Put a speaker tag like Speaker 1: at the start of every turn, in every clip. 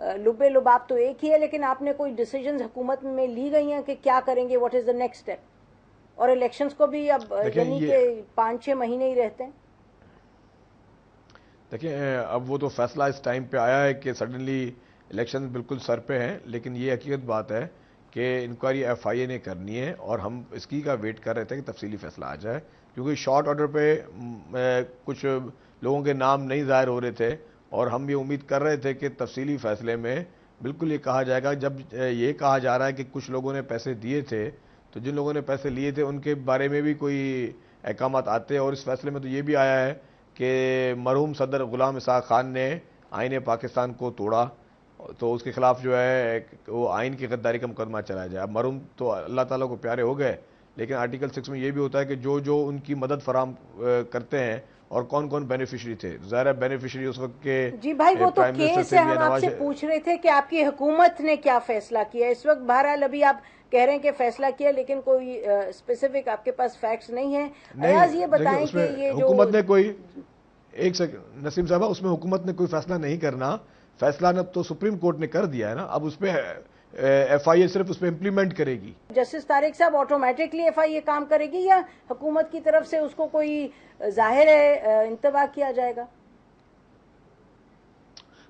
Speaker 1: لبے لباب تو ایک ہی ہے، لیکن آپ نے کوئی ڈیسیجنز حکومت میں لی گئی ہیں کہ کیا کریں گے، what is the next step? اور الیکشنز کو بھی اب یعنی کہ 5-6 مہینے ہی رہتے ہیں.
Speaker 2: دیکھیں اب وہ تو فیصلہ اس ٹائم پہ آیا ہے کہ سڈنلی الیکشن بالکل سر پہ ہیں، لیکن یہ حقیقت بات ہے کہ انکوائری ایف آئی اے نے کرنی ہے، اور ہم اس کی کا ویٹ کر رہے تھے کہ تفصیلی فیصلہ آ جائے، کیونکہ شارٹ آرڈر پہ کچھ لوگوں کے نام نہیں ظاہر ہو رہے تھے، اور ہم یہ امید کر رہے تھے کہ تفصیلی فیصلے میں بالکل یہ کہا جائے گا. جب یہ کہا جا رہا ہے کہ کچھ لوگوں نے پیسے دیے تھے، تو جن لوگوں نے پیسے لیے تھے ان کے بارے میں بھی کوئی احکامات آتے، اور اس فیصلے میں تو یہ بھی آیا ہے کہ مرحوم صدر غلام اسحاق خان نے آئین پاکستان کو توڑا، تو اس کے خلاف جو ہے وہ آئین کی غداری کا مقدمہ چلایا جائے. اب مرحوم تو اللہ تعالیٰ کو پیارے ہو گئے، لیکن آرٹیکل 6 میں یہ بھی ہوتا ہے کہ جو ان کی مدد فراہم کرتے ہیں اور کون کون بینیفیشری تھے. ظاہر بینیفیشری اس وقت کے
Speaker 1: جی بھائی وہ تو
Speaker 2: پرائم منسٹر
Speaker 1: کیس
Speaker 2: تھے
Speaker 1: ہے،
Speaker 2: میاں
Speaker 1: ہم آپ
Speaker 2: نواز.
Speaker 1: سے پوچھ رہے تھے کہ آپ کی حکومت نے کیا فیصلہ کیا اس وقت. بہرحال ابھی آپ کہہ رہے ہیں کہ فیصلہ کیا، لیکن کوئی اسپیسیفک آپ کے پاس فیکٹس نہیں ہیں. ایاز یہ بتائیں کہ یہ جو
Speaker 2: حکومت نے کوئی ایک سیکنڈ نسیم صاحبہ، اس میں حکومت نے کوئی فیصلہ نہیں کرنا، فیصلہ نہ تو سپریم کورٹ نے کر دیا ہے نا. اب اس پہ ایف آئی اے صرف اس پہ امپلیمنٹ کرے گی.
Speaker 1: جسٹس طارق صاحب آٹومیٹکلی ایف آئی اے کام کرے گی، یا حکومت کی طرف سے اس کو کوئی ظاہر ہے انتباہ کیا جائے گا؟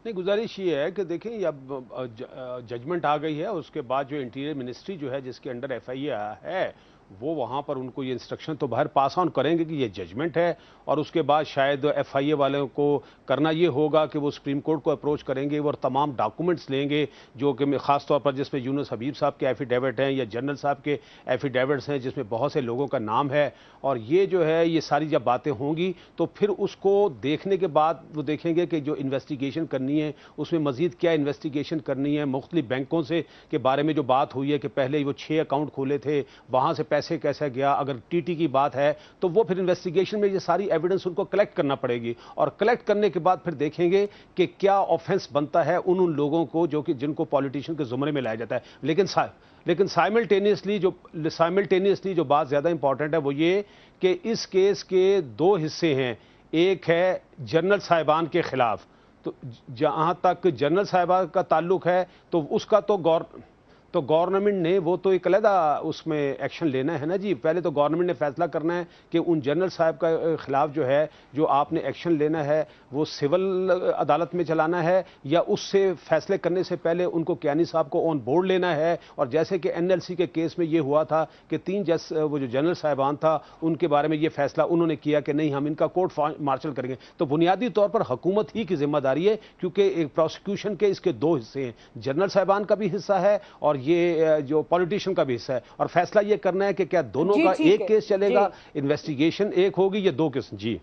Speaker 3: نہیں، گزارش یہ ہے کہ دیکھیں اب ججمنٹ آ گئی ہے، اس کے بعد جو انٹیریئر منسٹری جو ہے جس کے انڈر ایف آئی اے ہے، وہ وہاں پر ان کو یہ انسٹرکشن تو باہر پاس آن کریں گے کہ یہ ججمنٹ ہے، اور اس کے بعد شاید ایف آئی اے والوں کو کرنا یہ ہوگا کہ وہ سپریم کورٹ کو اپروچ کریں گے اور تمام ڈاکومنٹس لیں گے، جو کہ خاص طور پر جس میں یونس حبیب صاحب کے ایفیڈیوٹ ہیں یا جنرل صاحب کے ایفیڈیوٹس ہیں جس میں بہت سے لوگوں کا نام ہے. اور یہ جو ہے یہ ساری جب باتیں ہوں گی تو پھر اس کو دیکھنے کے بعد وہ دیکھیں گے کہ جو انویسٹیگیشن کرنی ہے اس میں مزید کیا انویسٹیگیشن کرنی ہے. مختلف بینکوں سے کے بارے میں جو بات ہوئی ہے کہ پہلے وہ 6 اکاؤنٹ کھولے تھے، وہاں سے پیسے کیسے گیا، اگر ٹی ٹی کی بات ہے تو وہ پھر انویسٹیگیشن میں یہ ساری ایویڈنس ان کو کلیکٹ کرنا پڑے گی، اور کلیکٹ کرنے کے بعد پھر دیکھیں گے کہ کیا آفینس بنتا ہے ان لوگوں کو جو کہ جن کو پولیٹیشین کے زمرے میں لایا جاتا ہے. لیکن سائملٹینیسلی جو بات زیادہ امپورٹنٹ ہے وہ یہ کہ اس کیس کے 2 حصے ہیں. ایک ہے جنرل صاحبان کے خلاف، تو جہاں تک جنرل صاحبان کا تعلق ہے تو اس کا تو گورنمنٹ نے وہ تو ایک علیحدہ اس میں ایکشن لینا ہے نا جی. پہلے تو گورنمنٹ نے فیصلہ کرنا ہے کہ ان جنرل صاحب کا خلاف جو ہے جو آپ نے ایکشن لینا ہے وہ سول عدالت میں چلانا ہے، یا اس سے فیصلے کرنے سے پہلے ان کو کیانی صاحب کو آن بورڈ لینا ہے. اور جیسے کہ این ایل سی کے کیس میں یہ ہوا تھا کہ 3 جج وہ جو جنرل صاحبان تھا ان کے بارے میں یہ فیصلہ انہوں نے کیا کہ نہیں ہم ان کا کورٹ مارشل کریں گے. تو بنیادی طور پر حکومت ہی کی ذمہ داری ہے، کیونکہ ایک پروسیکیوشن کے اس کے 2 حصے ہیں، جنرل صاحبان کا بھی حصہ ہے اور یہ جو پولیٹیشین کا بھی حصہ ہے، اور فیصلہ یہ کرنا ہے کہ کیا دونوں کا ایک کیس چلے گا، انویسٹیگیشن ایک ہوگی یا 2 کیس. جی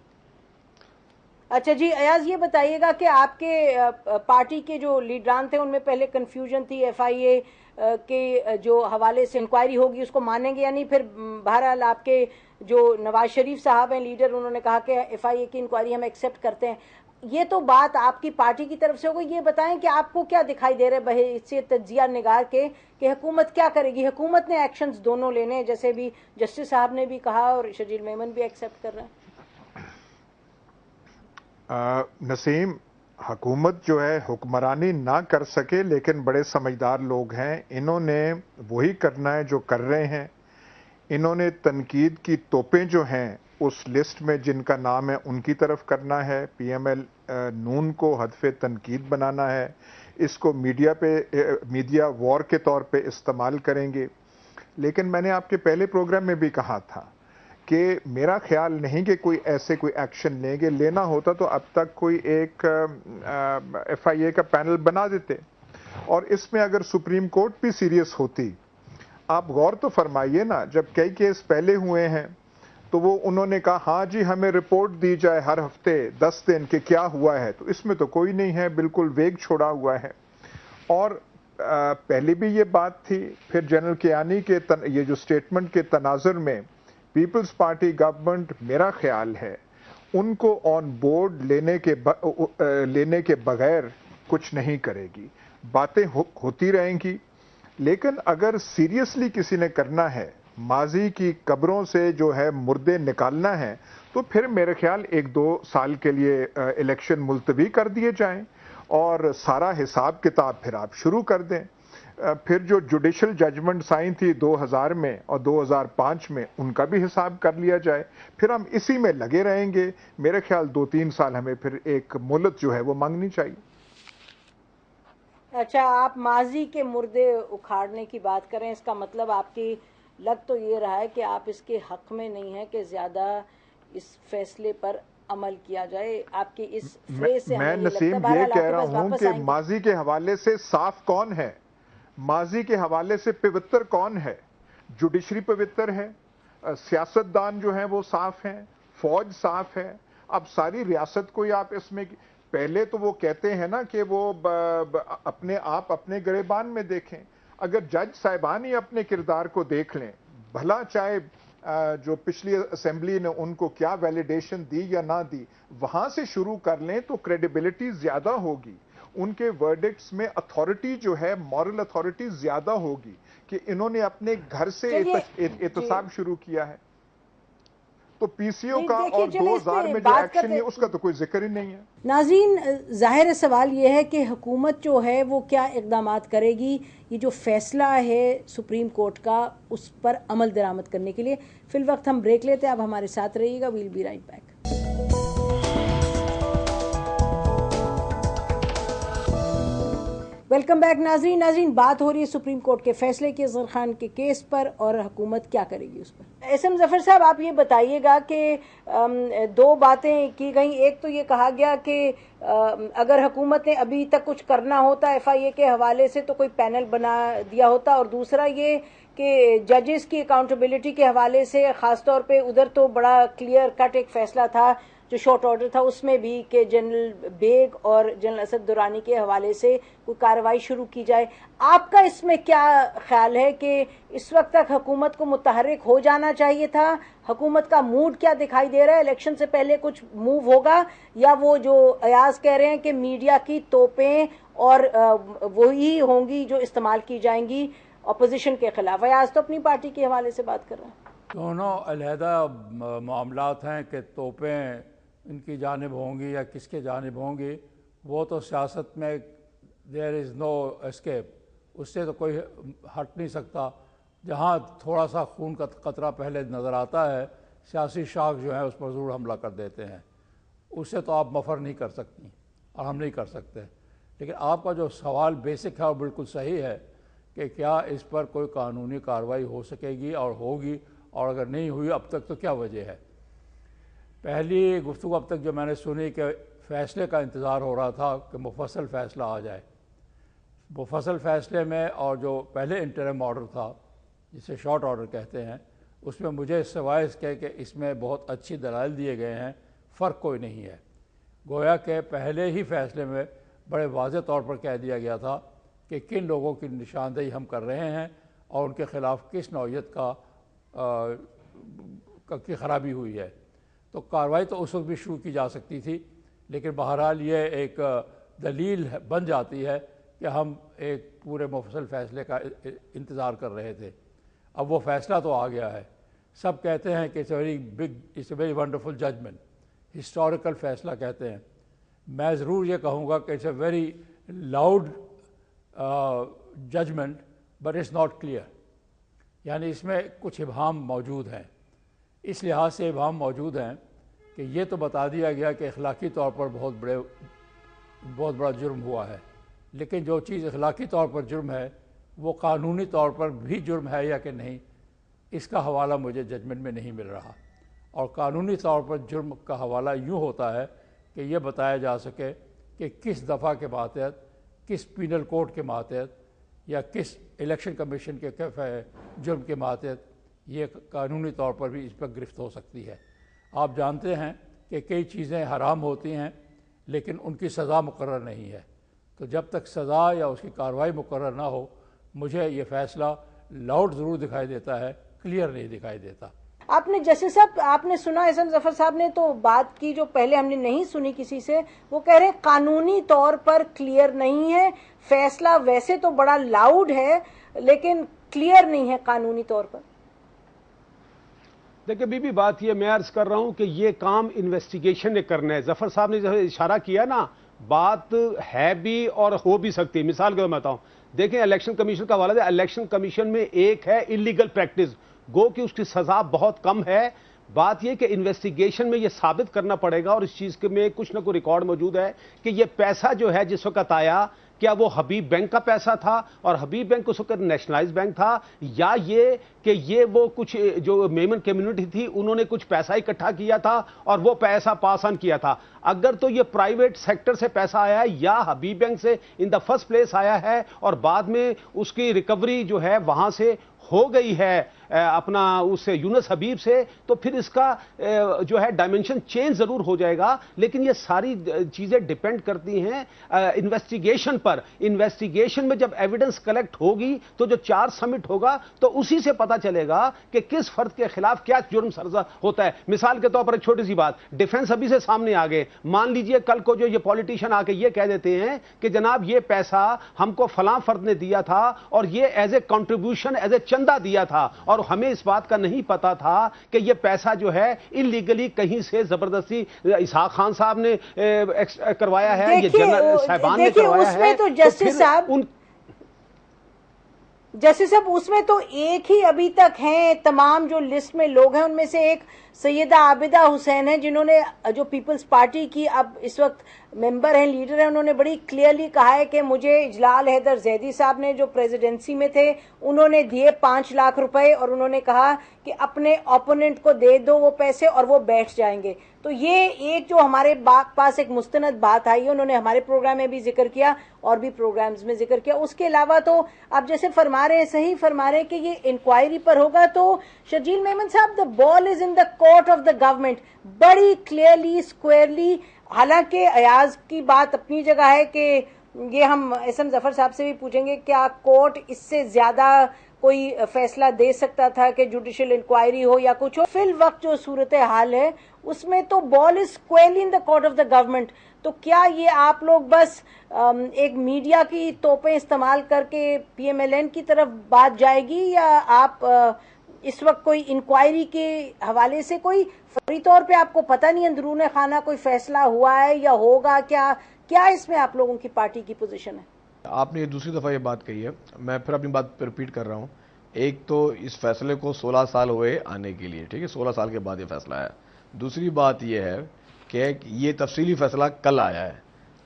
Speaker 1: اچھا جی ایاز یہ بتائیے گا کہ آپ کے پارٹی کے جو لیڈران تھے ان میں پہلے کنفیوژن تھی ایف آئی اے کے جو حوالے سے انکوائری ہوگی اس کو مانیں گے یا نہیں. پھر بہرحال آپ کے جو نواز شریف صاحب ہیں لیڈر، انہوں نے کہا کہ ایف آئی اے کی انکوائری ہم ایکسیپٹ کرتے ہیں. یہ تو بات آپ کی پارٹی کی طرف سے ہوگی. یہ بتائیں کہ آپ کو کیا دکھائی دے رہا ہے اس سے تجزیہ نگار کے کہ حکومت کیا کرے گی؟ حکومت نے ایکشنز دونوں لینے ہیں، جیسے بھی جسٹس صاحب نے بھی کہا اور شجیل میمن بھی ایکسیپٹ کر رہے ہیں.
Speaker 4: نسیم، حکومت جو ہے حکمرانی نہ کر سکے لیکن بڑے سمجھدار لوگ ہیں، انہوں نے وہی کرنا ہے جو کر رہے ہیں. انہوں نے تنقید کی توپیں جو ہیں اس لسٹ میں جن کا نام ہے ان کی طرف کرنا ہے. پی ایم ایل نون کو ہدف تنقید بنانا ہے، اس کو میڈیا وار کے طور پہ استعمال کریں گے. لیکن میں نے آپ کے پہلے پروگرام میں بھی کہا تھا کہ میرا خیال نہیں کہ کوئی ایکشن لیں گے. لینا ہوتا تو اب تک کوئی ایک ایف آئی اے کا پینل بنا دیتے. اور اس میں اگر سپریم کورٹ بھی سیریس ہوتی، آپ غور تو فرمائیے نا، جب کئی کیس پہلے ہوئے ہیں تو وہ انہوں نے کہا ہاں جی ہمیں رپورٹ دی جائے ہر ہفتے 10 دن کہ کیا ہوا ہے، تو اس میں تو کوئی نہیں ہے، بالکل ویگ چھوڑا ہوا ہے. اور پہلے بھی یہ بات تھی. پھر جنرل کیانی کے یہ جو سٹیٹمنٹ کے تناظر میں پیپلز پارٹی گورنمنٹ میرا خیال ہے ان کو آن بورڈ لینے کے بغیر کچھ نہیں کرے گی. باتیں ہوتی رہیں گی، لیکن اگر سیریسلی کسی نے کرنا ہے، ماضی کی قبروں سے جو ہے مردے نکالنا ہے، تو پھر میرے خیال 1-2 سال کے لیے الیکشن ملتوی کر دیے جائیں اور سارا حساب کتاب پھر آپ شروع کر دیں. پھر جو جوڈیشل ججمنٹ سائن تھی 2000 میں اور 2005 میں ان کا بھی حساب کر لیا جائے. پھر ہم اسی میں لگے رہیں گے. میرے خیال 2-3 سال ہمیں پھر ایک مہلت جو ہے وہ مانگنی چاہیے.
Speaker 1: اچھا، آپ ماضی کے مردے اکھاڑنے کی بات کریں، اس کا مطلب آپ کی لگ تو یہ رہا ہے کہ آپ اس کے حق میں نہیں ہیں کہ زیادہ اس فیصلے پر عمل کیا جائے. آپ کی اس فریز سے
Speaker 4: میں
Speaker 1: ہمیں یہ لگتا ہے.
Speaker 4: نسیم یہ
Speaker 1: بہرحال آپ
Speaker 4: کہہ
Speaker 1: کے
Speaker 4: رہا
Speaker 1: پاس
Speaker 4: ہوں
Speaker 1: واپس
Speaker 4: کہ
Speaker 1: آئیں گے.
Speaker 4: ماضی کے حوالے سے صاف کون ہے؟ ماضی کے حوالے سے پوتر کون ہے؟ جوڈیشری پوتر ہے، سیاستدان جو ہیں وہ صاف ہیں، فوج صاف ہے. اب ساری ریاست کو ہی آپ اس میں، پہلے تو وہ کہتے ہیں نا کہ وہ اپنے آپ اپنے گریبان میں دیکھیں. اگر جج صاحبان ہی اپنے کردار کو دیکھ لیں، بھلا چاہے جو پچھلی اسمبلی نے ان کو کیا ویلیڈیشن دی یا نہ دی، وہاں سے شروع کر لیں تو کریڈیبلٹی زیادہ ہوگی. ان کے ورڈکٹس میں اتھارٹی جو ہے، مورل اتھارٹی زیادہ ہوگی کہ انہوں نے اپنے گھر سے احتساب شروع کیا ہے. تو پی سی او کا اور 2000 میں جو ایکشن ہے اس کا تو کوئی ذکر ہی نہیں ہے.
Speaker 1: ناظرین، ظاہر سوال یہ ہے کہ حکومت جو ہے وہ کیا اقدامات کرے گی یہ جو فیصلہ ہے سپریم کورٹ کا اس پر عمل درآمد کرنے کے لیے. فی الوقت ہم بریک لیتے ہیں، آپ ہمارے ساتھ رہیے گا. We'll be right back. Welcome back ناظرین بات ہو رہی ہے سپریم کورٹ کے فیصلے کی، اظہر خان کے کیس پر، اور حکومت کیا کرے گی اس پر. ایس ایم ظفر صاحب، آپ یہ بتائیے گا کہ 2 باتیں کی گئیں. ایک تو یہ کہا گیا کہ اگر حکومت نے ابھی تک کچھ کرنا ہوتا ایف آئی اے کے حوالے سے تو کوئی پینل بنا دیا ہوتا، اور دوسرا یہ کہ ججز کی اکاؤنٹیبلٹی کے حوالے سے خاص طور پہ ادھر تو بڑا کلیئر کٹ ایک فیصلہ تھا جو شارٹ آرڈر تھا اس میں بھی کہ جنرل بیگ اور جنرل اسد درانی کے حوالے سے کوئی کارروائی شروع کی جائے. آپ کا اس میں کیا خیال ہے کہ اس وقت تک حکومت کو متحرک ہو جانا چاہیے تھا؟ حکومت کا موڈ کیا دکھائی دے رہا ہے؟ الیکشن سے پہلے کچھ موو ہوگا، یا وہ جو ایاز کہہ رہے ہیں کہ میڈیا کی توپیں اور وہی ہوں گی جو استعمال کی جائیں گی اپوزیشن کے خلاف؟ ایاز تو اپنی پارٹی کے حوالے سے بات کر رہا ہے.
Speaker 5: دونوں علیحدہ معاملات ہیں کہ توپیں ان کی جانب ہوں گی یا کس کے جانب ہوں گی. وہ تو سیاست میں دیر از نو اسکیپ، اس سے تو کوئی ہٹ نہیں سکتا. جہاں تھوڑا سا خون کا قطرہ پہلے نظر آتا ہے، سیاسی شاخ جو ہیں اس پر ضرور حملہ کر دیتے ہیں. اس سے تو آپ مفر نہیں کر سکتی اور ہم نہیں کر سکتے. لیکن آپ کا جو سوال بیسک ہے وہ بالکل صحیح ہے کہ کیا اس پر کوئی قانونی کارروائی ہو سکے گی اور ہوگی، اور اگر نہیں ہوئی اب تک تو کیا وجہ ہے. پہلی گفتگو اب تک جو میں نے سنی کہ فیصلے کا انتظار ہو رہا تھا کہ مفصل فیصلہ آ جائے. مفصل فیصلے میں اور جو پہلے انٹرم آرڈر تھا جسے شارٹ آرڈر کہتے ہیں، اس میں مجھے سوائے اس کے کہ اس میں بہت اچھی دلائل دیے گئے ہیں، فرق کوئی نہیں ہے. گویا کہ پہلے ہی فیصلے میں بڑے واضح طور پر کہہ دیا گیا تھا کہ کن لوگوں کی نشاندہی ہم کر رہے ہیں اور ان کے خلاف کس نوعیت کی خرابی ہوئی ہے. تو کارروائی تو اس وقت بھی شروع کی جا سکتی تھی، لیکن بہرحال یہ ایک دلیل بن جاتی ہے کہ ہم ایک پورے مفصل فیصلے کا انتظار کر رہے تھے. اب وہ فیصلہ تو آ گیا ہے. سب کہتے ہیں کہ it's a very wonderful judgment, historical فیصلہ کہتے ہیں. میں ضرور یہ کہوں گا کہ it's a very loud judgment but it's not clear. یعنی اس میں کچھ ابہام موجود ہیں. اس لحاظ سے ابہام موجود ہیں کہ یہ تو بتا دیا گیا کہ اخلاقی طور پر بہت بڑا جرم ہوا ہے، لیکن جو چیز اخلاقی طور پر جرم ہے وہ قانونی طور پر بھی جرم ہے یا کہ نہیں، اس کا حوالہ مجھے ججمنٹ میں نہیں مل رہا. اور قانونی طور پر جرم کا حوالہ یوں ہوتا ہے کہ یہ بتایا جا سکے کہ کس دفعہ کے ماتحت، کس پینل کوڈ کے ماتحت یا کس الیکشن کمیشن کے جرم کے ماتحت یہ قانونی طور پر بھی اس پر گرفت ہو سکتی ہے. آپ جانتے ہیں کہ کئی چیزیں حرام ہوتی ہیں لیکن ان کی سزا مقرر نہیں ہے. تو جب تک سزا یا اس کی کارروائی مقرر نہ ہو، مجھے یہ فیصلہ لاؤڈ ضرور دکھائی دیتا ہے، کلیئر نہیں دکھائی دیتا.
Speaker 1: آپ نے جسٹس صاحب، آپ نے سنا ایس ایم ظفر صاحب نے تو بات کی جو پہلے ہم نے نہیں سنی کسی سے. وہ کہہ رہے ہیں قانونی طور پر کلیئر نہیں ہے فیصلہ، ویسے تو بڑا لاؤڈ ہے لیکن کلیئر نہیں ہے قانونی طور پر.
Speaker 3: دیکھیں بات یہ میں عرض کر رہا ہوں کہ یہ کام انویسٹیگیشن نے کرنا ہے. ظفر صاحب نے جو اشارہ کیا نا بات ہے بھی اور ہو بھی سکتی ہے. مثال کے طور میں بتاؤں, دیکھیں الیکشن کمیشن کا حوالہ ہے, الیکشن کمیشن میں ایک ہے انلیگل پریکٹس, گو کہ اس کی سزا بہت کم ہے. بات یہ کہ انویسٹیگیشن میں یہ ثابت کرنا پڑے گا, اور اس چیز میں کچھ نہ کوئی ریکارڈ موجود ہے کہ یہ پیسہ جو ہے جس وقت آیا, کیا وہ حبیب بینک کا پیسہ تھا, اور حبیب بینک اس وقت نیشنلائز بینک تھا, یا یہ کہ یہ وہ کچھ جو میمن کمیونٹی تھی انہوں نے کچھ پیسہ اکٹھا کیا تھا اور وہ پیسہ پاس آن کیا تھا. اگر تو یہ پرائیویٹ سیکٹر سے پیسہ آیا ہے یا حبیب بینک سے ان دا فرسٹ پلیس آیا ہے اور بعد میں اس کی ریکوری جو ہے وہاں سے ہو گئی ہے اپنا اس سے یونس حبیب سے, تو پھر اس کا جو ہے ڈائمنشن چینج ضرور ہو جائے گا. لیکن یہ ساری چیزیں ڈیپینڈ کرتی ہیں انویسٹیگیشن پر. انویسٹیگیشن میں جب ایویڈنس کلیکٹ ہوگی تو جو چارج سبمٹ ہوگا تو اسی سے پتا چلے گا کہ کس فرد کے خلاف کیا جرم سرزا ہوتا ہے. مثال کے طور پر ایک چھوٹی سی بات, ڈیفنس ابھی سے سامنے آ گئے. مان لیجئے کل کو جو یہ پولیٹیشین آ کے یہ کہہ دیتے ہیں کہ جناب یہ پیسہ ہم کو فلاں فرد نے دیا تھا اور یہ as a contribution as a چندہ دیا تھا, اور ہمیں اس بات کا نہیں پتا تھا کہ یہ پیسہ جو ہے انلیگلی کہیں سے زبردستی اسحاق خان صاحب نے کروایا ہے, یہ جنرل صاحبان نے کروایا ہے.
Speaker 1: تو جسٹس صاحب اس میں تو ایک ہی ابھی تک ہیں, تمام جو لسٹ میں لوگ ہیں ان میں سے ایک سیدہ عابدہ حسین ہیں جنہوں نے جو پیپلز پارٹی کی اب اس وقت ممبر ہیں, لیڈر ہیں. انہوں نے بڑی کلیئرلی کہا ہے کہ مجھے اجلال حیدر زیدی صاحب نے جو پریزیڈنسی میں تھے انہوں نے دیے 5 لاکھ روپے, اور انہوں نے کہا کہ اپنے اوپوننٹ کو دے دو وہ پیسے اور وہ بیٹھ جائیں گے. تو یہ ایک جو ہمارے پاس ایک مستند بات آئی ہے, انہوں نے ہمارے پروگرام میں بھی ذکر کیا اور بھی پروگرامز میں ذکر کیا. اس کے علاوہ تو آپ جیسے فرما رہے ہیں, صحیح فرما رہے ہیں کہ یہ انکوائری پر ہوگا. تو شرجیل میمن صاحب, the ball is in the court of the government, بڑی کلیئرلی اسکوئرلی. حالانکہ ایاز کی بات اپنی جگہ ہے کہ یہ ہم ایس ایم ظفر صاحب سے بھی پوچھیں گے کیا کورٹ اس سے زیادہ کوئی فیصلہ دے سکتا تھا کہ جوڈیشل انکوائری ہو یا کچھ ہو. فی الوقت جو صورتحال ہے اس میں تو ball is squarely in the court of the government. تو کیا یہ آپ لوگ بس ایک میڈیا کی توپیں استعمال کر کے پی ایم ایل این کی طرف بات جائے گی, یا آپ اس وقت کوئی انکوائری کے حوالے سے کوئی فوری طور پہ آپ کو پتہ نہیں اندرون خانہ کوئی فیصلہ ہوا ہے یا ہوگا, کیا اس میں آپ لوگوں کی پارٹی کی پوزیشن ہے؟
Speaker 2: آپ نے یہ دوسری دفعہ یہ بات کہی ہے, میں پھر اپنی بات ریپیٹ کر رہا ہوں. ایک تو اس فیصلے کو 16 سال ہوئے آنے کے لیے, ٹھیک ہے, 16 سال کے بعد یہ فیصلہ آیا. دوسری بات یہ ہے کہ یہ تفصیلی فیصلہ کل آیا ہے,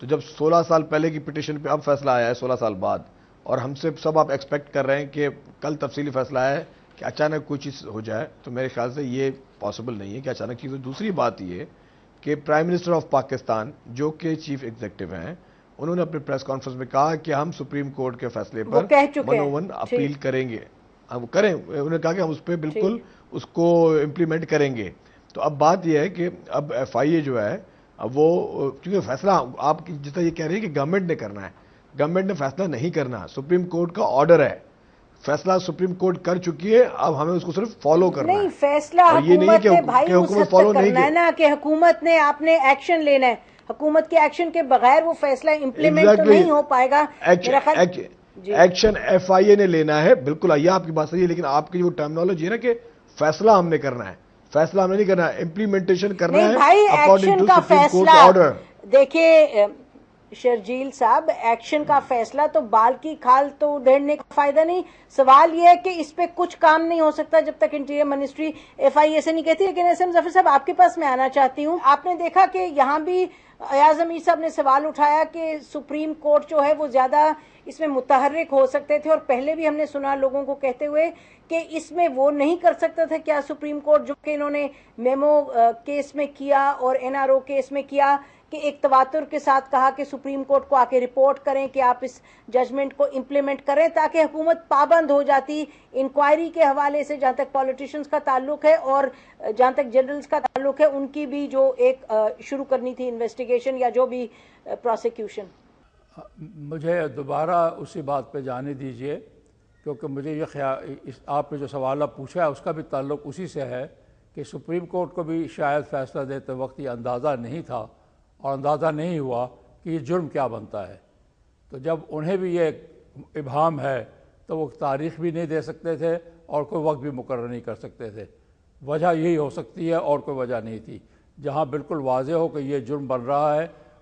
Speaker 2: تو جب 16 سال پہلے کی پٹیشن پہ اب فیصلہ آیا ہے 16 سال بعد, اور ہم سے سب آپ ایکسپیکٹ کر رہے ہیں کہ کل تفصیلی فیصلہ آیا ہے کہ اچانک کوئی چیز ہو جائے, تو میرے خیال سے یہ پاسبل نہیں ہے کہ اچانک چیز ہو. دوسری بات یہ کہ پرائم منسٹر آف پاکستان جو کہ چیف ایگزیکٹو ہیں, انہوں نے اپنے پریس کانفرنس میں کہا کہ ہم سپریم کورٹ کے فیصلے پر 101 اپیل کریں گے, ہم کریں. انہوں نے کہا کہ ہم اس پہ بالکل اس کو امپلیمنٹ کریں گے. تو اب بات یہ ہے کہ اب ایف آئی اے جو ہے اب وہ, کیونکہ فیصلہ آپ جس طرح یہ کہہ رہے ہیں کہ گورنمنٹ نے کرنا ہے, گورنمنٹ نے فیصلہ نہیں کرنا, سپریم کورٹ کا آرڈر ہے, فیصلہ سپریم کورٹ کر چکی ہے, اب ہمیں اس کو صرف فالو کرنا ہے.
Speaker 1: نہیں, فیصلہ حکومت نے بھائی اس حد تک کرنا ہے نا کہ حکومت نے آپ نے ایکشن لینا ہے. حکومت کے ایکشن کے بغیر وہ فیصلہ امپلیمنٹ تو نہیں ہو پائے گا.
Speaker 2: ایکشن ایف آئی اے نے لینا ہے, بالکل آئیے آپ کی بات صحیح ہے, لیکن آپ کی جو ٹرمینالوجی ہے نا کہ فیصلہ ہم نے کرنا ہے, فیصلہ ہم نے نہیں کرنا ہے, امپلیمنٹیشن کرنا ہے
Speaker 1: بھائی. ایکشن کا فیصلہ دیکھیے شرجیل صاحب, ایکشن کا فیصلہ تو بال کی کھال تو ادھیڑنے کا فائدہ نہیں. سوال یہ ہے کہ اس پہ کچھ کام نہیں ہو سکتا جب تک انٹیریئر منسٹری ایف آئی اے سے نہیں کہتی. لیکن ایس ایم ظفر صاحب آپ کے پاس میں آنا چاہتی ہوں. آپ نے دیکھا کہ یہاں بھی ایاز امیر صاحب نے سوال اٹھایا کہ سپریم کورٹ جو ہے وہ زیادہ اس میں متحرک ہو سکتے تھے, اور پہلے بھی ہم نے سنا لوگوں کو کہتے ہوئے کہ اس میں وہ نہیں کر سکتا تھا. کیا سپریم کورٹ جو کہ انہوں نے میمو کیس میں کیا اور این آر او کیس میں کیا کہ ایک تواتر کے ساتھ کہا کہ سپریم کورٹ کو آ کے رپورٹ کریں کہ آپ اس ججمنٹ کو امپلیمنٹ کریں, تاکہ حکومت پابند ہو جاتی انکوائری کے حوالے سے جہاں تک پولیٹیشنز کا تعلق ہے اور جہاں تک جنرلز کا تعلق ہے, ان کی بھی جو ایک شروع کرنی تھی انویسٹیگیشن یا جو بھی پروسیکیوشن.
Speaker 5: مجھے دوبارہ اسی بات پہ جانے دیجئے, کیونکہ مجھے یہ خیال, آپ نے جو سوالہ پوچھا ہے اس کا بھی تعلق اسی سے ہے کہ سپریم کورٹ کو بھی شاید فیصلہ دیتے وقت یہ اندازہ نہیں تھا اور اندازہ نہیں ہوا کہ یہ جرم کیا بنتا ہے. تو جب انہیں بھی یہ ابہام ہے تو وہ تاریخ بھی نہیں دے سکتے تھے اور کوئی وقت بھی مقرر نہیں کر سکتے تھے. وجہ یہی ہو سکتی ہے اور کوئی وجہ نہیں تھی. جہاں بالکل واضح ہو کہ یہ جرم بن رہا ہے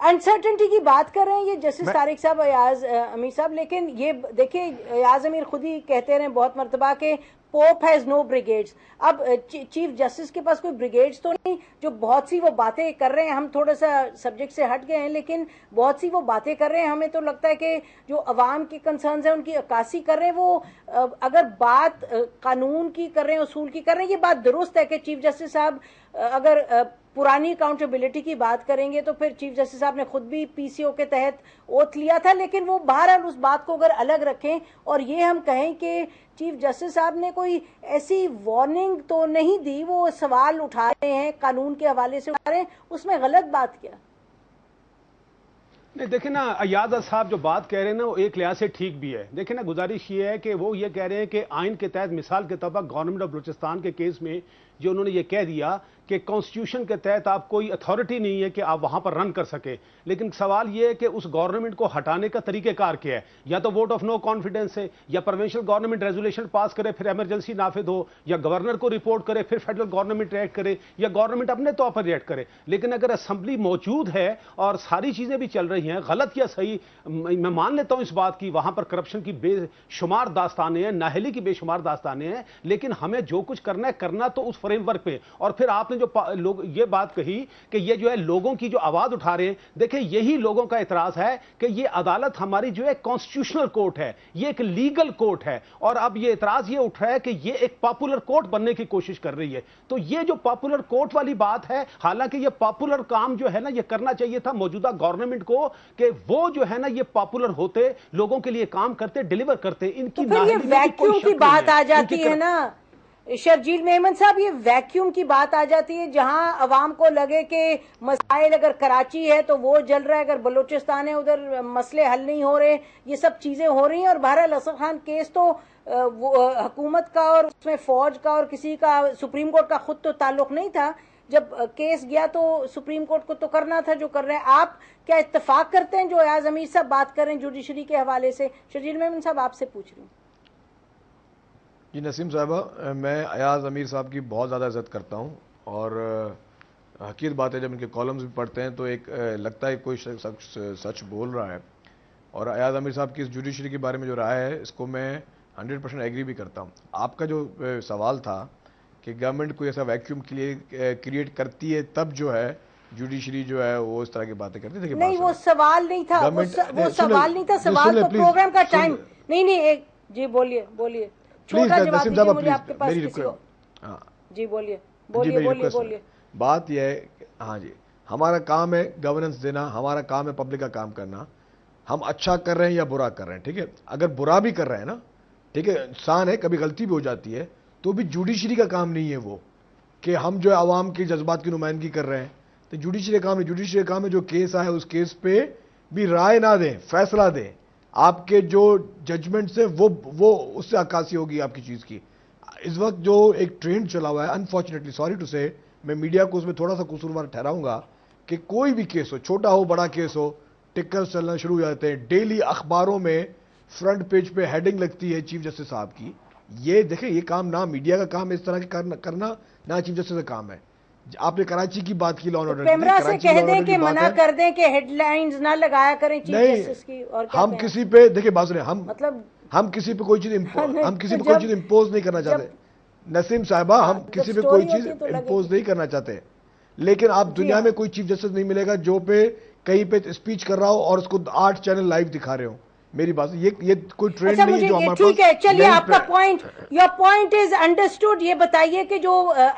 Speaker 1: انسرٹنٹی کی بات کر رہے ہیں یہ جسٹس طارق صاحب، ایاز امیر صاحب، لیکن یہ دیکھیں ایاز امیر خود ہی کہتے رہے بہت مرتبہ کہ پوپ ہیز نو بریگیڈز. اب چیف جسٹس کے پاس کوئی بریگیڈز تو نہیں جو بہت سی وہ باتیں کر رہے ہیں. ہم تھوڑا سا سبجیکٹ سے ہٹ گئے ہیں لیکن بہت سی وہ باتیں کر رہے ہیں. ہمیں تو لگتا ہے کہ جو عوام کے کنسرنز ہیں ان کی عکاسی کر رہے ہیں. وہ اگر بات قانون کی کر رہے ہیں، اصول کی کر رہے ہیں، یہ بات درست ہے کہ چیف جسٹس صاحب اگر پرانی اکاؤنٹیبلٹی کی بات کریں گے تو پھر چیف جسٹس صاحب نے خود بھی پی سی او کے تحت اوتھ لیا تھا. لیکن وہ بہرحال اس بات کو اگر الگ رکھیں اور یہ ہم کہیں کہ چیف جسٹس صاحب نے کوئی ایسی وارننگ تو نہیں دی، وہ سوال اٹھا رہے ہیں قانون کے حوالے سے اٹھا رہے ہیں، اس میں غلط بات کیا؟
Speaker 3: نہیں دیکھیں نا، ایاز صاحب جو بات کہہ رہے ہیں نا وہ ایک لحاظ سے ٹھیک بھی ہے. دیکھیں نا، گزارش یہ ہے کہ وہ یہ کہہ رہے ہیں کہ آئین کے تحت مثال کے طور پر گورنمنٹ آف بلوچستان کے کیس میں جو انہوں نے یہ کہہ دیا کہ کانسٹیٹیوشن کے تحت آپ کوئی اتھارٹی نہیں ہے کہ آپ وہاں پر رن کر سکے. لیکن سوال یہ ہے کہ اس گورنمنٹ کو ہٹانے کا طریقہ کار کیا ہے؟ یا تو ووٹ آف نو کانفیڈنس ہے، یا پروونشل گورنمنٹ ریزولوشن پاس کرے پھر ایمرجنسی نافذ ہو، یا گورنر کو رپورٹ کرے پھر فیڈرل گورنمنٹ ریئیکٹ کرے، یا گورنمنٹ اپنے طور پر ریئیکٹ کرے. لیکن اگر اسمبلی موجود ہے اور ساری چیزیں بھی چل رہی ہیں، غلط یا صحیح میں مان لیتا ہوں اس بات کی، وہاں پر کرپشن کی بے شمار داستانیں ہیں، نااہلی کی بے شمار داستانیں ہیں، لیکن ہمیں جو کچھ کرنا ہے کرنا تو اس فریم ورک پہ. اور پھر آپ نے جو لوگ یہ بات کہی کہ یہ جو ہے لوگوں کی جو آواز اٹھا رہے ہیں، دیکھیں یہی لوگوں کا اعتراض ہے کہ یہ عدالت ہماری جو ہے کانسٹیٹیوشنل کورٹ ہے، یہ ایک لیگل کورٹ ہے، اور اب یہ اعتراض یہ اٹھ رہا ہے کہ یہ ایک پاپولر کورٹ بننے کی کوشش کر رہی ہے. تو یہ جو پاپولر کورٹ والی بات ہے، حالانکہ یہ پاپولر کام جو ہے نا یہ کرنا چاہیے تھا موجودہ گورنمنٹ کو کہ وہ جو ہے نا یہ پاپولر ہوتے، لوگوں کے لیے کام کرتے، ڈیلیور کرتے. ان کی
Speaker 1: ویکیوم کی بات آ جاتی ہے نا شرجیل میمن صاحب، یہ ویکیوم کی بات آ جاتی ہے جہاں عوام کو لگے کہ مسائل اگر کراچی ہے تو وہ جل رہا ہے، اگر بلوچستان ہے ادھر مسئلے حل نہیں ہو رہے، یہ سب چیزیں ہو رہی ہیں. اور بہرحال اصغر خان کیس تو حکومت کا اور اس میں فوج کا اور کسی کا سپریم کورٹ کا خود تو تعلق نہیں تھا. جب کیس گیا تو سپریم کورٹ کو تو کرنا تھا جو کر رہے ہیں. آپ کیا اتفاق کرتے ہیں جو ایاز امیر صاحب بات کر رہے ہیں جوڈیشری کے حوالے سے؟ شرجیل میمن صاحب آپ سے پوچھ رہی ہوں.
Speaker 2: جی نسیم صاحبہ، میں ایاز امیر صاحب کی بہت زیادہ عزت کرتا ہوں، اور حقیقت بات ہے جب ان کے کالمز بھی پڑھتے ہیں تو ایک لگتا ہے کوئی شخص سچ بول رہا ہے. اور ایاز امیر صاحب کی اس جوڈیشری کے بارے میں جو رائے ہے اس کو میں 100% ایگری بھی کرتا ہوں. آپ کا جو سوال تھا کہ گورنمنٹ کوئی ایسا ویکیوم کریٹ کرتی ہے تب جو ہے جوڈیشری جو ہے وہ اس طرح کی باتیں کرتی ہے.
Speaker 1: نہیں وہ سوال نہیں تھا، وہ سوال نہیں تھا، سوال تو پروگرام کا ٹائم نہیں ایک جی بولیے چھوٹا جواب دیجیے مجھے آپ کے پاس کسی کو. جی بولیے.
Speaker 2: بات یہ ہے، ہاں جی، ہمارا کام ہے گورننس دینا، ہمارا کام ہے پبلک کا کام کرنا. ہم اچھا کر رہے ہیں یا برا کر رہے ہیں، ٹھیک ہے. اگر برا بھی کر رہے ہیں نا، ٹھیک ہے، انسان ہے کبھی غلطی بھی ہو جاتی ہے، تو بھی جوڈیشری کا کام نہیں ہے وہ کہ ہم جو ہے عوام کے جذبات کی نمائندگی کر رہے ہیں. تو جوڈیشری کا کام نہیں، جوڈیشری کا کام ہے جو کیس آئے اس کیس پہ بھی رائے نہ دیں، فیصلہ دیں. آپ کے جو ججمنٹس ہیں وہ اس سے عکاسی ہوگی آپ کی چیز کی. اس وقت جو ایک ٹرینڈ چلا ہوا ہے، انفارچونیٹلی سوری ٹو سے، میں میڈیا کو اس میں تھوڑا سا قصوروار ٹھہراؤں گا کہ کوئی بھی کیس ہو، چھوٹا ہو بڑا کیس ہو، ٹکر چلنا شروع ہو جاتے ہیں. ڈیلی اخباروں میں فرنٹ پیج پہ ہیڈنگ لگتی ہے چیف جسٹس صاحب کی. یہ دیکھیں، یہ کام نہ میڈیا کا کام ہے اس طرح کرنا، نہ چیف جسٹس کا کام ہے. آپ نے کراچی کی بات کی، لا اینڈ آرڈر کی،
Speaker 1: کیمرہ سے کہہ دیں کہ منع کر دیں کہ ہیڈ لائنز نہ لگایا کریں چیف جسٹس کی. اور
Speaker 2: ہم کسی پہ دیکھیں بات سنیں، ہم کسی پہ کوئی چیز امپوز نہیں کرنا چاہتے نسیم صاحبہ، ہم کسی پہ کوئی چیز امپوز نہیں کرنا چاہتے. لیکن آپ دنیا میں کوئی چیف جسٹس نہیں ملے گا جو پہ کہیں پہ اسپیچ کر رہا ہو اور اس کو 8 چینل لائیو دکھا رہے ہو. میری بات یہ کوئی ٹرینڈ نہیں ہے جو ہمارے پاس.
Speaker 1: ٹھیک ہے، چلیے آپ کا point, your point is understood. یہ بتائیے کہ جو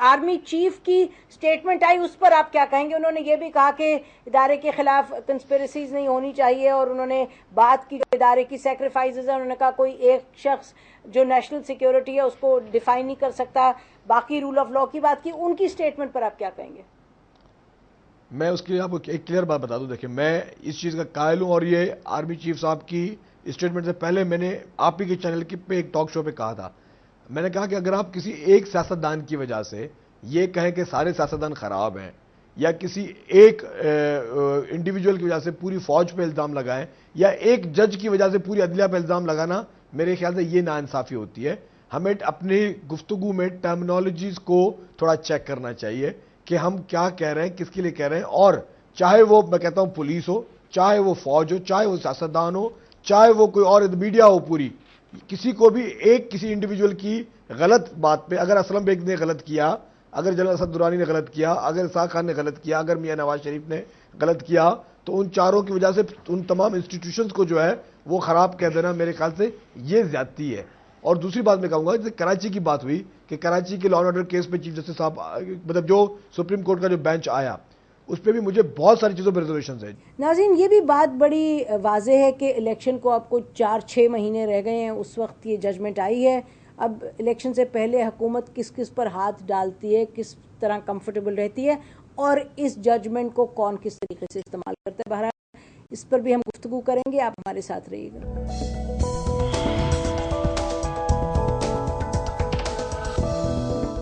Speaker 1: آرمی چیف کی سٹیٹمنٹ آئی اس پر آپ کیا کہیں گے؟ انہوں نے یہ بھی کہا کہ ادارے کے خلاف کنسپیریسیز نہیں ہونی چاہیے، اور انہوں نے بات کی جو ادارے کی سیکریفائسز ہیں، انہوں نے کہا کوئی ایک شخص جو نیشنل سیکیورٹی ہے اس کو ڈیفائن نہیں کر سکتا، باقی رول آف لا کی بات کی. ان کی سٹیٹمنٹ پر آپ کیا کہیں گے؟
Speaker 2: میں اس کے لیے آپ کو ایک کلیئر بات بتا دوں. دیکھیں، میں اس چیز کا قائل ہوں، اور یہ آرمی چیف صاحب کی اسٹیٹمنٹ سے پہلے میں نے آپ ہی کے چینل پہ ایک ٹاک شو پہ کہا تھا. میں نے کہا کہ اگر آپ کسی ایک سیاستدان کی وجہ سے یہ کہیں کہ سارے سیاستدان خراب ہیں، یا کسی ایک انڈیویجول کی وجہ سے پوری فوج پہ الزام لگائیں، یا ایک جج کی وجہ سے پوری عدلیہ پہ الزام لگانا، میرے خیال سے یہ ناانصافی ہوتی ہے. ہمیں اپنی گفتگو میں ٹرمینالوجیز کو تھوڑا چیک کرنا چاہیے کہ ہم کیا کہہ رہے ہیں، کس کے لیے کہہ رہے ہیں، اور چاہے وہ میں کہتا ہوں پولیس ہو, چاہے وہ فوج ہو, چاہے وہ سیاستدان ہو, چاہے وہ کوئی اور میڈیا ہو پوری, کسی کو بھی کسی انڈیویجول کی غلط بات پہ, اگر اسلم بیگ نے غلط کیا, اگر جنرل اسد درانی نے غلط کیا, اگر اسحاق خان نے غلط کیا, اگر میاں نواز شریف نے غلط کیا, تو ان چاروں کی وجہ سے ان تمام انسٹیٹیوشنز کو جو ہے وہ خراب کہہ دینا میرے خیال سے یہ زیادتی ہے. اور دوسری بات میں کہوں گا, جیسے کراچی کی بات ہوئی کہ کراچی کے لا اینڈ آرڈر کیس پہ چیف جسٹس صاحب, مطلب جو سپریم کورٹ کا جو بینچ آیا, اس پہ بھی مجھے بہت ساری چیزوں پہ ریزرویشنز ہیں.
Speaker 1: ناظرین, یہ بھی بات بڑی واضح ہے کہ الیکشن کو آپ کو 4-6 مہینے رہ گئے ہیں, اس وقت یہ ججمنٹ آئی ہے. اب الیکشن سے پہلے حکومت کس کس پر ہاتھ ڈالتی ہے, کس طرح کمفرٹیبل رہتی ہے, اور اس ججمنٹ کو کون کس طریقے سے استعمال کرتا ہے. بہرحال اس پر بھی ہم گفتگو کریں گے, آپ ہمارے ساتھ رہیے گا.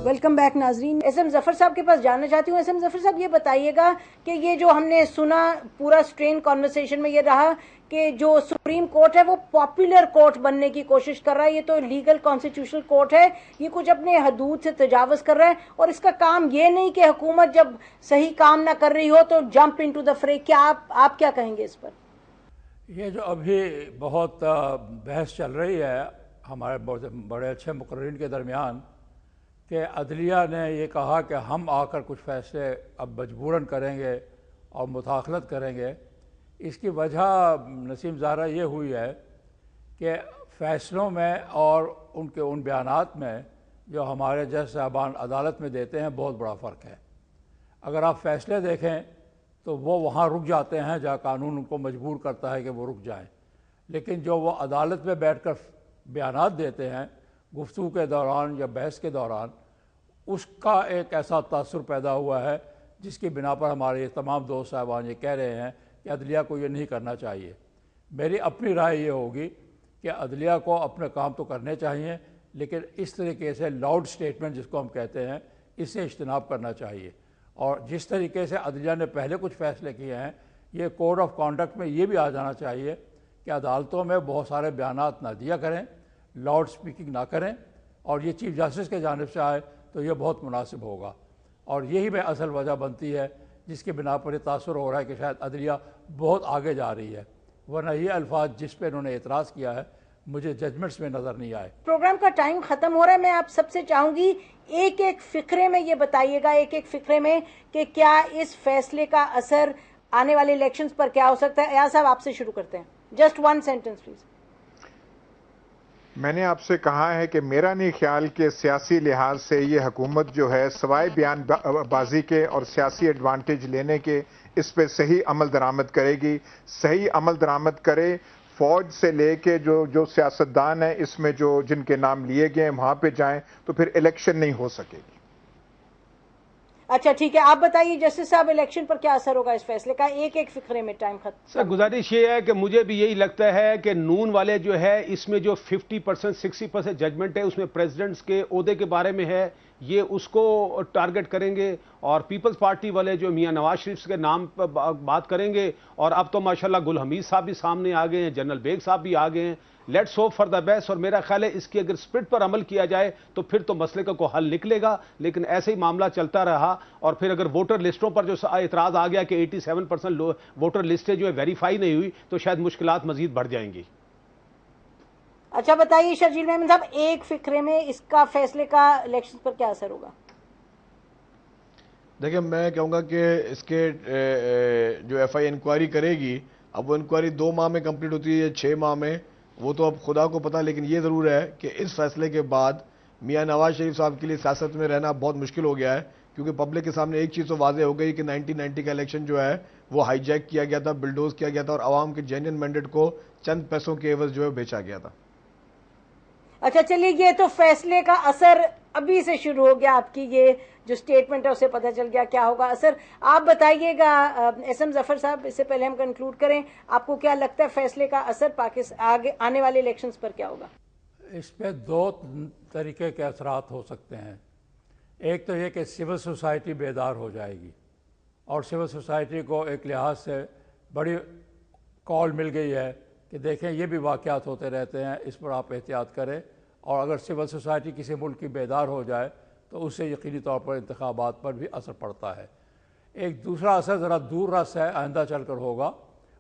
Speaker 1: ویلکم بیک ناظرین. ایس ایم ظفر صاحب کے پاس جاننا چاہتی ہوں. ایس ایم ظفر صاحب, یہ بتائیے گا کہ یہ جو ہم نے سنا پورا سٹرین کنورسیشن میں یہ رہا کہ جو سپریم کورٹ ہے وہ پاپولر کورٹ بننے کی کوشش کر رہا ہے, یہ تو لیگل کانسٹیٹیوشنل کورٹ ہے, یہ کچھ اپنے حدود سے تجاوز کر رہا ہے, اور اس کا کام یہ نہیں کہ حکومت جب صحیح کام نہ کر رہی ہو تو جمپ انٹو دا فرے. کیا آپ کیا کہیں گے اس پر؟
Speaker 5: یہ جو ابھی بہت بحث چل رہی ہے ہمارے بڑے اچھے مقررین کے درمیان کہ عدلیہ نے یہ کہا کہ ہم آ کر کچھ فیصلے اب مجبوراً کریں گے اور مداخلت کریں گے, اس کی وجہ نسیم زہرا یہ ہوئی ہے کہ فیصلوں میں اور ان بیانات میں جو ہمارے جج صاحبان عدالت میں دیتے ہیں بہت بڑا فرق ہے. اگر آپ فیصلے دیکھیں تو وہ وہاں رک جاتے ہیں جہاں قانون ان کو مجبور کرتا ہے کہ وہ رک جائیں, لیکن جو وہ عدالت میں بیٹھ کر بیانات دیتے ہیں گفتگو کے دوران یا بحث کے دوران, اس کا ایک ایسا تاثر پیدا ہوا ہے جس کی بنا پر ہمارے تمام دوست صاحبان یہ کہہ رہے ہیں کہ عدلیہ کو یہ نہیں کرنا چاہیے. میری اپنی رائے یہ ہوگی کہ عدلیہ کو اپنے کام تو کرنے چاہیے, لیکن اس طریقے سے لاؤڈ سٹیٹمنٹ جس کو ہم کہتے ہیں اس سے اجتناب کرنا چاہیے. اور جس طریقے سے عدلیہ نے پہلے کچھ فیصلے کیے ہیں, یہ کوڈ آف کانڈکٹ میں یہ بھی آ جانا چاہیے کہ عدالتوں میں بہت سارے بیانات نہ دیا کریں, لاؤڈ سپیکنگ نہ کریں, اور یہ چیف جسٹس کے جانب سے آئے تو یہ بہت مناسب ہوگا. اور یہی میں اصل وجہ بنتی ہے جس کی بنا پر یہ تاثر ہو رہا ہے کہ شاید عدلیہ بہت آگے جا رہی ہے, ورنہ یہ الفاظ جس پہ انہوں نے اعتراض کیا ہے مجھے ججمنٹس میں نظر نہیں آئے.
Speaker 1: پروگرام کا ٹائم ختم ہو رہا ہے, میں آپ سب سے چاہوں گی ایک ایک فقرے میں یہ بتائیے گا, ایک ایک فقرے میں کہ کیا اس فیصلے کا اثر آنے والے الیکشنز پر کیا ہو سکتا ہے. ایاز صاحب آپ سے شروع کرتے ہیں, جسٹ 1 سینٹنس پلیز.
Speaker 4: میں نے آپ سے کہا ہے کہ میرا نہیں خیال کہ سیاسی لحاظ سے یہ حکومت جو ہے سوائے بیان بازی کے اور سیاسی ایڈوانٹیج لینے کے اس پہ صحیح عمل درآمد کرے گی. صحیح عمل درآمد کرے, فوج سے لے کے جو سیاستدان ہیں اس میں جن کے نام لیے گئے ہیں وہاں پہ جائیں تو پھر الیکشن نہیں ہو سکے گی.
Speaker 1: اچھا ٹھیک ہے, آپ بتائیے جسٹس صاحب الیکشن پر کیا اثر ہوگا اس فیصلے کا, ایک ایک فقرے میں, ٹائم ختم.
Speaker 3: سر گزارش یہ ہے کہ مجھے بھی یہی لگتا ہے کہ نون والے جو ہے اس میں جو 50% 60% ججمنٹ ہے اس میں پریزیڈنٹس کے عہدے کے بارے میں ہے, یہ اس کو ٹارگٹ کریں گے, اور پیپلز پارٹی والے جو میاں نواز شریف کے نام پر بات کریں گے. اور اب تو ماشاءاللہ گل حمید صاحب بھی سامنے آ گئے ہیں, جنرل بیگ صاحب بھی آ گئے ہیں. Let's hope for the best. اور میرا خیال ہے اس کی اگر اسپرٹ پر عمل کیا جائے تو پھر تو مسئلے کا کوئی حل نکلے گا, لیکن ایسے ہی معاملہ چلتا رہا. اور پھر اگر ووٹر لسٹوں پر جو اعتراض آ گیا کہ 87% ووٹر لسٹیں جو ہے ویریفائی نہیں ہوئی تو شاید مشکلات مزید بڑھ جائیں گی.
Speaker 1: اچھا بتائیے شرجیل محمد صاحب, ایک فقرے میں اس کا فیصلے کا الیکشن پر کیا اثر ہوگا؟
Speaker 2: دیکھیں میں کہوں گا کہ اس کے جو ایف آئی انکوائری کرے گی, اب وہ انکوائری 2 ماہ میں کمپلیٹ ہوتی ہے یا 6 ماہ میں, وہ تو اب خدا کو پتا. لیکن یہ ضرور ہے کہ اس فیصلے کے بعد میاں نواز شریف صاحب کے لیے سیاست میں رہنا بہت مشکل ہو گیا ہے, کیونکہ پبلک کے سامنے ایک چیز تو واضح ہو گئی کہ 1990 کا الیکشن جو ہے وہ ہائی جیک کیا گیا تھا, بلڈوز کیا گیا تھا, اور عوام کے جینین مینڈیٹ کو چند پیسوں کے عوض جو ہے بیچا گیا تھا.
Speaker 1: اچھا چلیے, یہ تو فیصلے کا اثر ابھی سے شروع ہو گیا, آپ کی یہ جو سٹیٹمنٹ ہے اسے پتہ چل گیا کیا ہوگا اثر. آپ بتائیے گا ایس ایم ظفر صاحب, اس سے پہلے ہم کنکلوڈ کریں, آپ کو کیا لگتا ہے فیصلے کا اثر آگے آنے والے الیکشنز پر کیا ہوگا؟
Speaker 5: اس پہ 2 طریقے کے اثرات ہو سکتے ہیں. ایک تو یہ کہ سول سوسائٹی بیدار ہو جائے گی, اور سول سوسائٹی کو ایک لحاظ سے بڑی کال مل گئی ہے کہ دیکھیں یہ بھی واقعات ہوتے رہتے ہیں, اس پر آپ احتیاط کریں. اور اگر سول سوسائٹی کسی ملک کی بیدار ہو جائے تو اس سے یقینی طور پر انتخابات پر بھی اثر پڑتا ہے. ایک دوسرا اثر ذرا دور رس ہے، آئندہ چل کر ہوگا،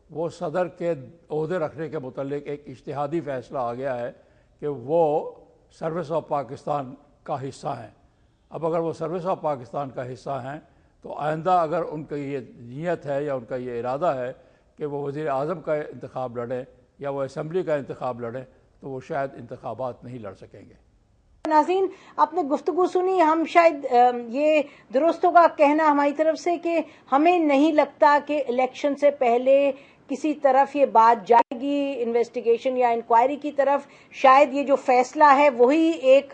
Speaker 5: وہ صدر کے عہدے رکھنے کے متعلق ایک اجتہادی فیصلہ آ گیا ہے کہ وہ سروس آف پاکستان کا حصہ ہیں۔ اب اگر وہ سروس آف پاکستان کا حصہ ہیں تو آئندہ اگر ان کی یہ نیت ہے یا ان کا یہ ارادہ ہے کہ وہ وزیر اعظم کا انتخاب لڑیں یا وہ اسمبلی کا انتخاب لڑیں تو وہ شاید انتخابات نہیں لڑ سکیں گے۔
Speaker 1: ناظرین، آپ نے گفتگو سنی، ہم شاید یہ درست ہوگا کہنا ہماری طرف سے کہ ہمیں نہیں لگتا کہ الیکشن سے پہلے کسی طرف یہ بات جائے گی انویسٹیگیشن یا انکوائری کی طرف۔ شاید یہ جو فیصلہ ہے وہی ایک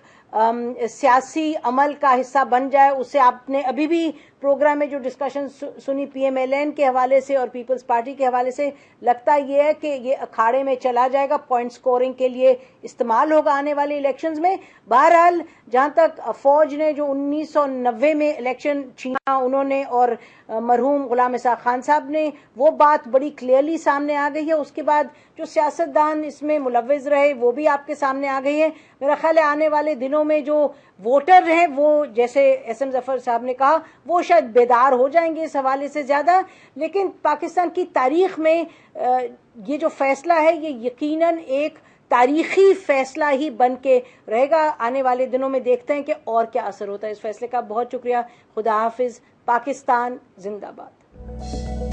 Speaker 1: سیاسی عمل کا حصہ بن جائے۔ اس سے آپ نے ابھی بھی پروگرام میں جو ڈسکشن سنی پی ایم ایل این کے حوالے سے اور پیپلز پارٹی کے حوالے سے، لگتا یہ ہے کہ یہ اکھاڑے میں چلا جائے گا، پوائنٹ سکورنگ کے لیے استعمال ہوگا آنے والے الیکشنز میں۔ بہرحال جہاں تک فوج نے جو 1990 میں الیکشن چھینا انہوں نے اور مرحوم غلام اسحاق خان صاحب نے، وہ بات بڑی کلیئرلی سامنے آ گئی ہے۔ اس کے بعد جو سیاستدان اس میں ملوث رہے وہ بھی آپ کے سامنے آ گئی ہے۔ میرا خیال ہے آنے والے دنوں میں جو ووٹر ہیں وہ جیسے ایس ایم ظفر صاحب نے کہا وہ شاید بیدار ہو جائیں گے اس حوالے سے زیادہ، لیکن پاکستان کی تاریخ میں یہ جو فیصلہ ہے یہ یقیناً ایک تاریخی فیصلہ ہی بن کے رہے گا۔ آنے والے دنوں میں دیکھتے ہیں کہ اور کیا اثر ہوتا ہے اس فیصلے کا۔ بہت شکریہ، خدا حافظ، پاکستان زندہ باد۔